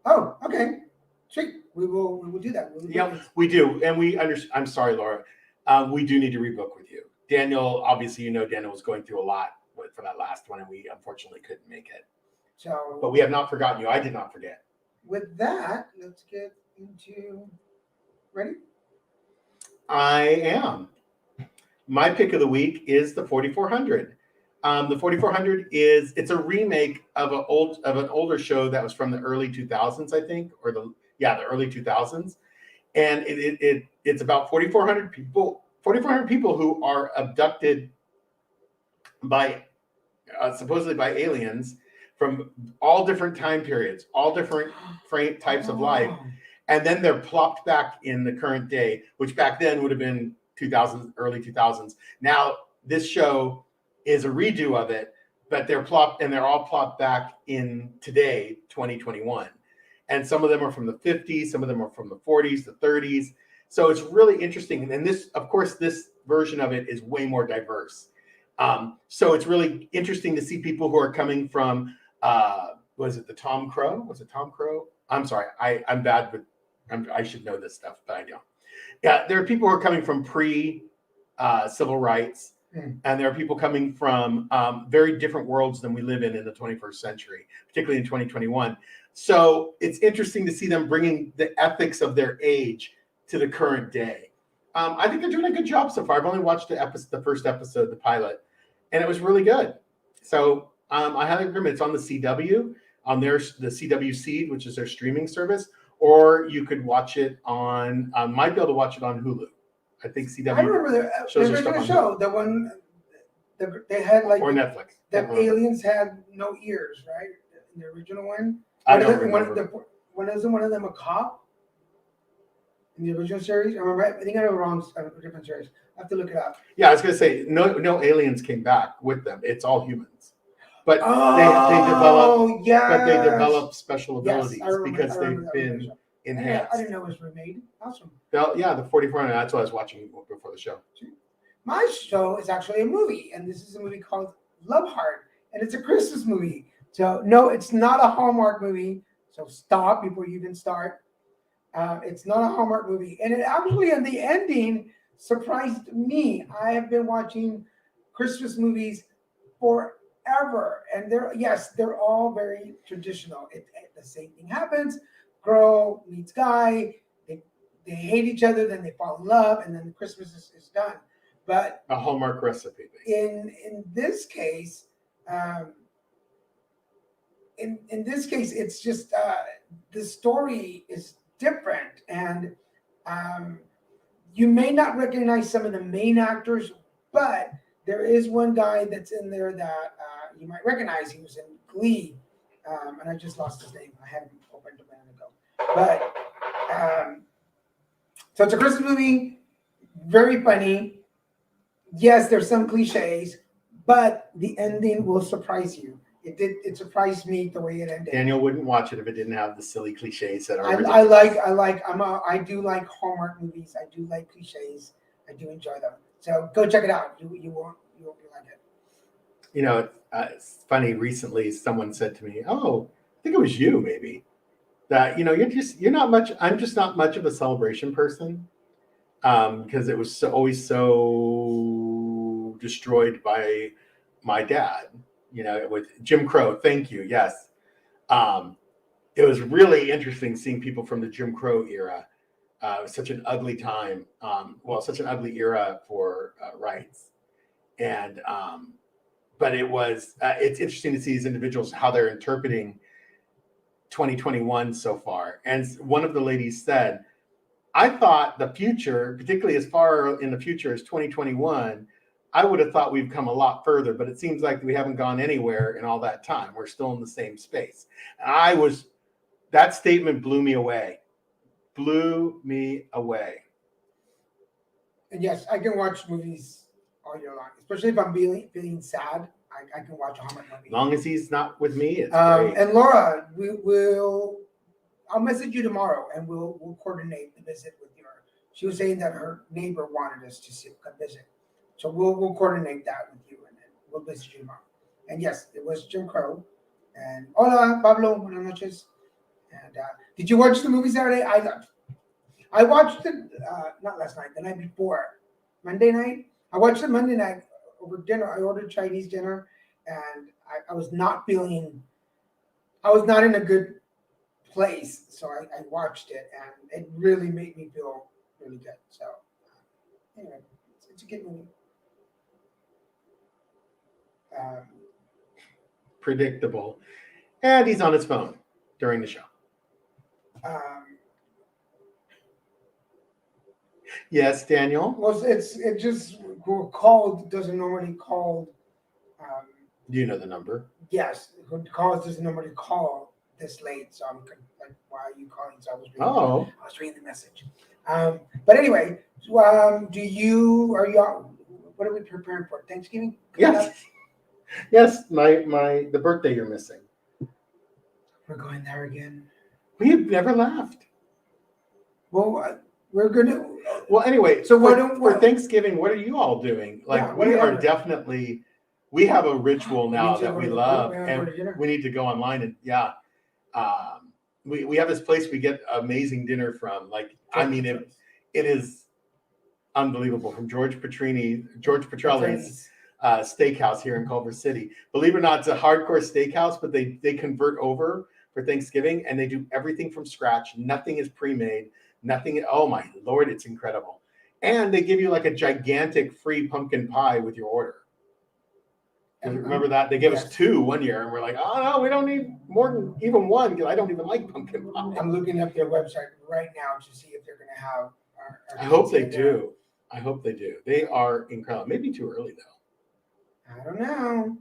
Oh, okay. Sweet. We will do that. We do. And I'm sorry, Laura. We do need to rebook with you. Daniel, obviously, Daniel was going through a lot for that last one, and we unfortunately couldn't make it. But we have not forgotten you. I did not forget. With that, let's get into. Ready? I am. My pick of the week is the 4400. The 4400 it's a remake of an older show that was from the early 2000s, I think, or the early 2000s. And it's about 4,400 people. 4,400 people who are abducted by supposedly by aliens from all different time periods, all different types of life, Oh. and then they're plopped back in the current day, which back then would have been 2000s, early 2000s. Now this show is a redo of it, but they're all plopped back in today, 2021. And some of them are from the 50s, some of them are from the 40s, the 30s. So it's really interesting. And this, of course, this version of it is way more diverse. So it's really interesting to see people who are coming from, was it the Tom Crow? Was it Tom Crow? I'm sorry, I'm bad with, I should know this stuff, but I don't. Yeah, there are people who are coming from pre-civil rights, and there are people coming from very different worlds than we live in the 21st century, particularly in 2021. So it's interesting to see them bringing the ethics of their age to the current day. I think they're doing a good job so far. I've only watched the first episode, the pilot, and it was really good. So I highly recommend. It's on the CW, on the CW Seed, which is their streaming service, or you could watch it on. Might be able to watch it on Hulu. I think CW. I remember the original show, the one they had like or Netflix. The aliens had no ears, right? In the original one. I don't remember. Isn't one of them a cop? In the original series, I remember. I think I have a different series. I have to look it up. Yeah, I was gonna say no aliens came back with them. It's all humans, but they develop special abilities because they've been enhanced. I didn't know it was remade. Awesome. Well, yeah, the 4,400. That's what I was watching before the show. My show is actually a movie, and this is a movie called Love Heart, and it's a Christmas movie. So no, it's not a Hallmark movie. So stop before you even start. It's not a Hallmark movie, and it actually, in the ending, surprised me. I have been watching Christmas movies forever, and they're all very traditional. The same thing happens. Girl meets guy. They hate each other, then they fall in love, and then the Christmas is done. But a Hallmark recipe. In this case, in this case, it's just the story is different, and you may not recognize some of the main actors, but there is one guy that's in there that you might recognize. He was in Glee, and I just lost his name. I had him opened a minute ago. But so it's a Christmas movie, very funny. Yes, there's some cliches, but the ending will surprise you. It surprised me the way it ended. Daniel wouldn't watch it if it didn't have the silly cliches that are. I do like Hallmark movies. I do like cliches. I do enjoy them. So go check it out. You won't like it. You know, it's funny. Recently, someone said to me, "Oh, I think it was you, maybe." That you're not much. I'm just not much of a celebration person, because it was always so destroyed by my dad. With Jim Crow. Thank you. Yes. It was really interesting seeing people from the Jim Crow era. It was such an ugly time. Such an ugly era for rights. And, but it's interesting to see these individuals, how they're interpreting 2021 so far. And one of the ladies said, I thought the future, particularly as far in the future as 2021, I would have thought we've come a lot further, but it seems like we haven't gone anywhere in all that time. We're still in the same space. And that statement blew me away. And yes, I can watch movies all year long, especially if I'm feeling sad. I can watch a Hallmark movie. As long as he's not with me, it's great. And Laura, I'll message you tomorrow, and we'll coordinate the visit with your. She was saying that her neighbor wanted us to come visit. So we'll coordinate that with you, and then we'll visit you tomorrow. And yes, it was Jim Crow. And hola, Pablo, buenas noches. And did you watch the movie Saturday? I watched it not last night, the night before, Monday night. I watched it Monday night over dinner. I ordered Chinese dinner, and I was not in a good place. So I watched it, and it really made me feel really good. So anyway, it's a good movie. Predictable. And he's on his phone during the show. Yes, Daniel. Well, it just called doesn't normally call. Do you know the number? Yes, who calls doesn't normally call this late, so I'm like, why are you calling? So Oh, I was reading the message. But anyway, are you? What are we preparing for? Thanksgiving? yes. Yes, the birthday you're missing. We're going there again. We've never left. Well, we're gonna. Well, anyway, So for Thanksgiving, what are you all doing? Like, Yeah, we are whatever. definitely, we have a ritual We now need to that go we to the- love, we have to go to and dinner. we need to go online and we have this place we get amazing dinner from. Like, I mean, it is unbelievable, from George Petrelli's steakhouse here in Culver City. Believe it or not, it's a hardcore steakhouse, but they convert over for Thanksgiving, and they do everything from scratch. Nothing is pre-made. Nothing. Oh my Lord, it's incredible. And they give you like a gigantic free pumpkin pie with your order. And remember that? They gave us 2 one year, and we're like, oh no, we don't need more than even one, because I don't even like pumpkin pie. I'm looking up their website right now to see if they're gonna have. I hope they do. I hope they do. They are incredible. Maybe too early though. I don't know.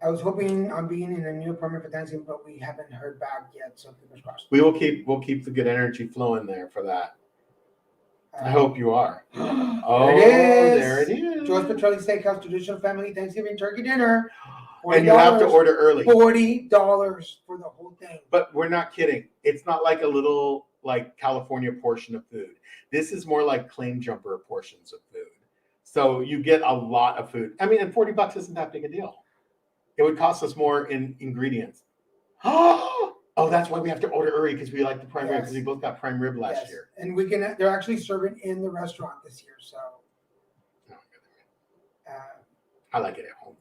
I was hoping on being in a new apartment for Thanksgiving, but we haven't heard back yet. So fingers crossed. We'll keep the good energy flowing there for that. I hope you are. Oh, there it is. George Petrelli Steakhouse traditional family Thanksgiving turkey dinner. And you have to order early. $40 for the whole thing. But we're not kidding. It's not like a little like California portion of food. This is more like claim jumper portions of food. So you get a lot of food. I mean, and $40 isn't that big a deal. It would cost us more in ingredients. Oh, that's why we have to order early, because we like the prime rib, because we both got prime rib last year. And they're actually serving in the restaurant this year. So I like it at home.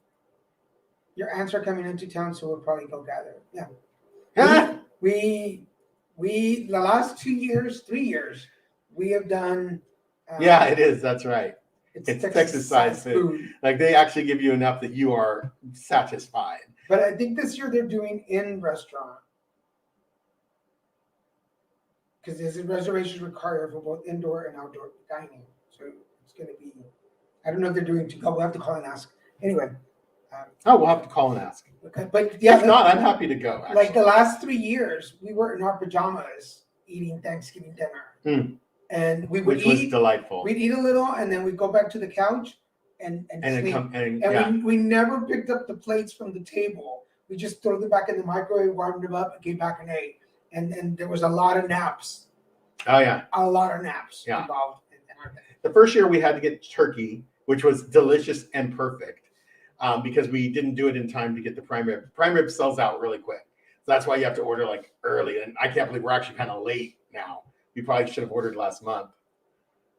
Your aunts are coming into town, so we'll probably go gather. Yeah. Huh? We the last 3 years, we have done. Yeah, it is. That's right. It's Texas-sized food. Like, they actually give you enough that you are satisfied. But I think this year they're doing in restaurant, because there's a reservation required for both indoor and outdoor dining. So it's going to be. I don't know if they're doing to go. We'll have to call and ask. Anyway. We'll have to call and ask. Okay, but yeah, if not, I'm happy to go. Actually. Like the last 3 years, we were in our pajamas eating Thanksgiving dinner, and we would which was delightful. We'd eat a little, and then we'd go back to the couch and sleep. We never picked up the plates from the table. We just threw them back in the microwave, warmed them up, and came back and ate. And there was a lot of naps. Oh yeah, a lot of naps involved in our day. The first year we had to get turkey, which was delicious and perfect. Because we didn't do it in time to get the prime rib. Prime rib sells out really quick. So that's why you have to order like early. And I can't believe we're actually kind of late now. We probably should have ordered last month.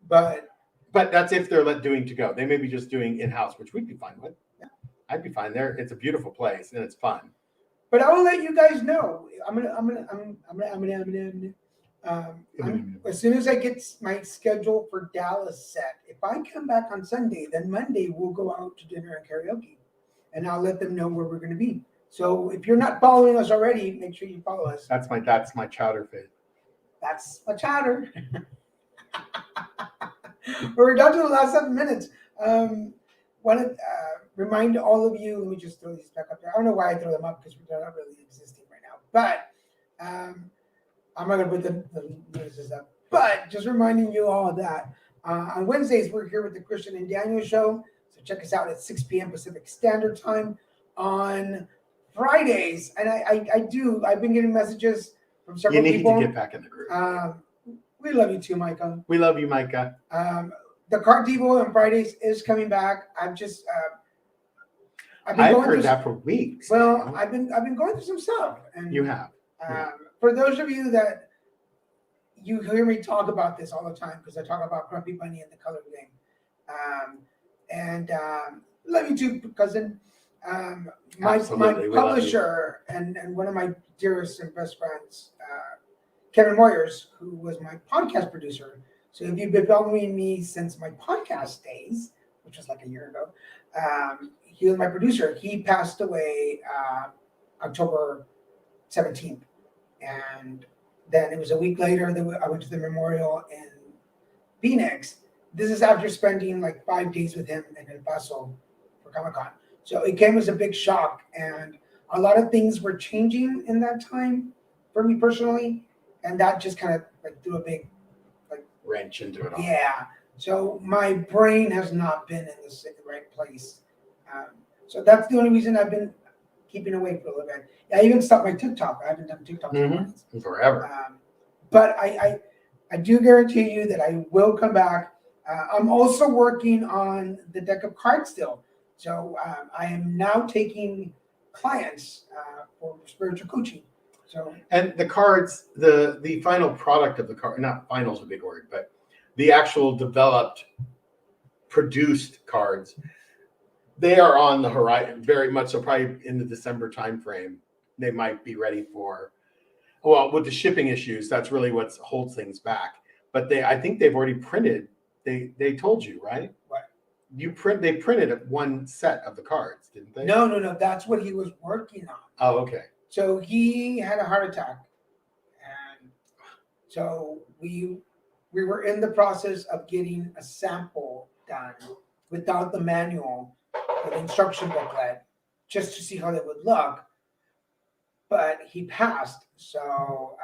But that's if they're doing to go. They may be just doing in-house, which we'd be fine with. Yeah. I'd be fine there. It's a beautiful place and it's fun. But I will let you guys know. As soon as I get my schedule for Dallas set, if I come back on Sunday, then Monday we'll go out to dinner and karaoke, and I'll let them know where we're going to be. So if you're not following us already, make sure you follow us. That's my chowder fit. That's my chowder. We're down to the last 7 minutes. Want to remind all of you. Let me just throw these back up there. I don't know why I throw them up, because they're not really existing right now, but. I'm not going to put the notices up, but just reminding you all that on Wednesdays, we're here with the Christian and Daniel Show. So check us out at 6 p.m. Pacific Standard Time. On Fridays, and I've been getting messages from several people. You need to get back in the group. We love you too, Micah. We love you, Micah. The Cart Devo on Fridays is coming back. I've heard that for weeks. Well, I've been going through some stuff. And, you have. For those of you that you hear me talk about this all the time, because I talk about Grumpy Bunny and the Color Game, love you too, cousin. My publisher and one of my dearest and best friends, Kevin Moyers, who was my podcast producer. So if you've been following me since my podcast days, which was like a year ago, he was my producer. He passed away October 17th. And Then it was a week later that I went to the memorial in Phoenix. This is after spending like 5 days with him in El Paso for Comic-Con. So it came as a big shock, and a lot of things were changing in that time for me personally, and that just kind of like threw a big Wrench into it all. yeah. So my brain has not been in the right place. So that's the only reason I've been keeping away for a little bit. I even stopped my TikTok. I haven't done TikTok in months. Forever. But I do guarantee you that I will come back. I'm also working on the deck of cards still. So I am now taking clients for spiritual coaching. So And the cards, the final product of the card, not final is a big word, but the actual developed, produced cards, they are on the horizon very much. So probably in the December timeframe, they might be ready for. Well, with the shipping issues, that's really what holds things back. But I think they've already printed. They told you, right? What? They printed one set of the cards, didn't they? no, that's what he was working on. Oh, okay. So he had a heart attack, and so we were in the process of getting a sample done without the manual or the instruction booklet, just to see how they would look. But he passed, so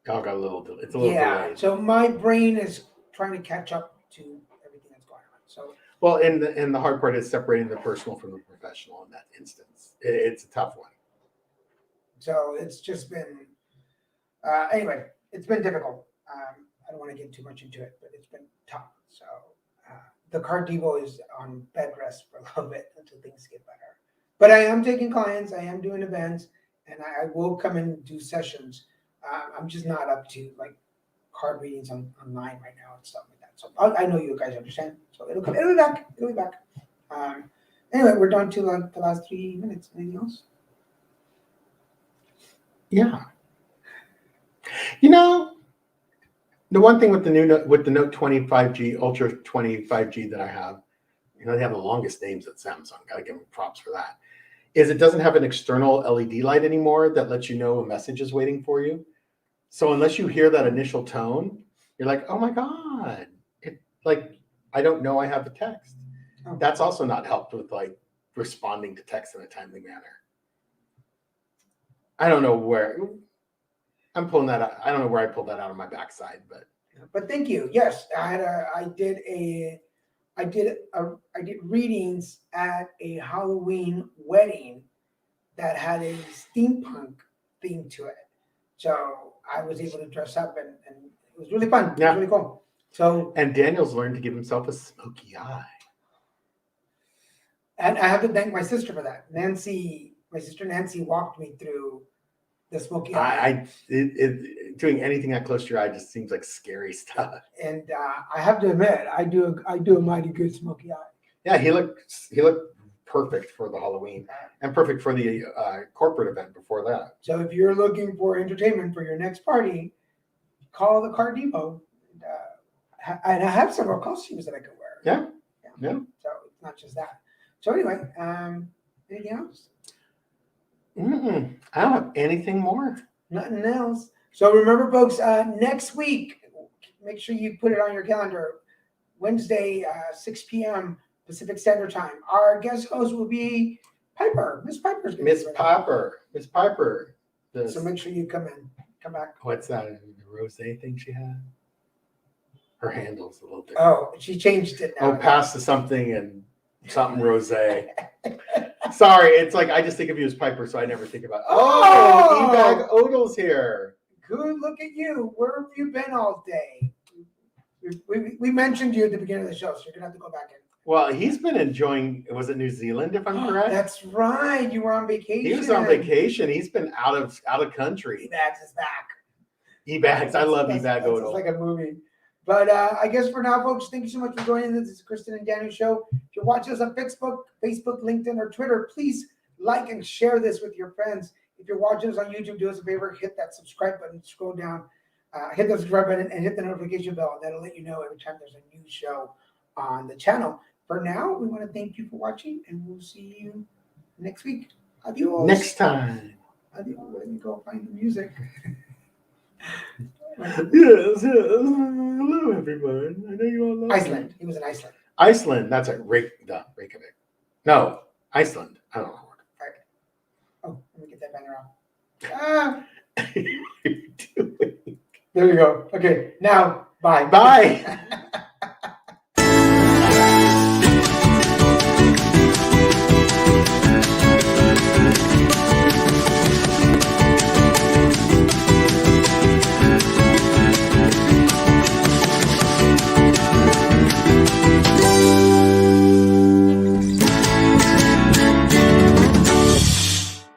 Oh, got a little. It's a little delayed. So my brain is trying to catch up to everything that's going on. So Well, and the hard part is separating the personal from the professional in that instance. It's a tough one. So it's just been, anyway, it's been difficult. I don't want to get too much into it, but it's been tough. So the Card Devo is on bed rest for a little bit until things get better. But I am taking clients, I am doing events, and I will come and do sessions. I'm just not up to like card readings online right now and stuff like that. So I know you guys understand. So it'll be back. Anyway, we're down to like the last 3 minutes. Anything else? Yeah. You know, the one thing with the Note 20 5G, Ultra 20 5G that I have, they have the longest names at Samsung. Gotta give them props for that. Is it doesn't have an external LED light anymore that lets you know a message is waiting for you. So unless you hear that initial tone, you're like, oh my God. I don't know I have the text. Oh. That's also not helped with like responding to text in a timely manner. I don't know where I'm pulling that out. I don't know where I pulled that out of my backside, but thank you. Yes, I did readings at a Halloween wedding that had a steampunk theme to it. So I was able to dress up and it was really fun. Yeah. It was really cool. So and Daniel's learned to give himself a smoky eye. and I have to thank my sister for that. My sister Nancy walked me through the smoky eye. Doing anything that close to your eye just seems like scary stuff. And I have to admit, I do a mighty good smoky eye. Yeah, he looked perfect for the Halloween and perfect for the corporate event before that. So if you're looking for entertainment for your next party, call the Card Depot. And I have several costumes that I could wear. Yeah. So it's not just that. So anyway, anything else? I don't have anything more. Nothing else. So remember, folks, next week, make sure you put it on your calendar. Wednesday, 6 p.m. Pacific Standard Time. Our guest host will be Piper. Miss Piper's going to Miss Piper. So make sure you come back. What's that? The rose thing she had? Her handle's a little different. Oh, she changed it now. Oh, pass to something and something rose. Sorry, it's like I just think of you as Piper, so I never think about. Oh! Ebag Odell's here. Good, look at you. Where have you been all day? We mentioned you at the beginning of the show, so you're gonna have to go back in. Well, he's been enjoying. Was it New Zealand? If I'm correct. That's right. You were on vacation. He was on vacation. He's been out of country. Ebags is back. Ebags. I love Ebag It's Odell. like a movie. But I guess for now, folks, thank you so much for joining us. This is Kristen and Daniel Show. If you're watching us on Facebook, LinkedIn, or Twitter, please like and share this with your friends. If you're watching us on YouTube, do us a favor, hit that subscribe button, scroll down, hit the subscribe button, and hit the notification bell. That'll let you know every time there's a new show on the channel. For now, we want to thank you for watching, and we'll see you next week. Adios. Next time. Adios. Let me go find the music. Yes, hello everyone. I know you all love me. Iceland. He was in Iceland. Iceland. That's a Reykjavik. No, Iceland. I don't know. Oh, let me get that banner off. Ah, What are you doing? there you go. Okay, now, bye. Bye.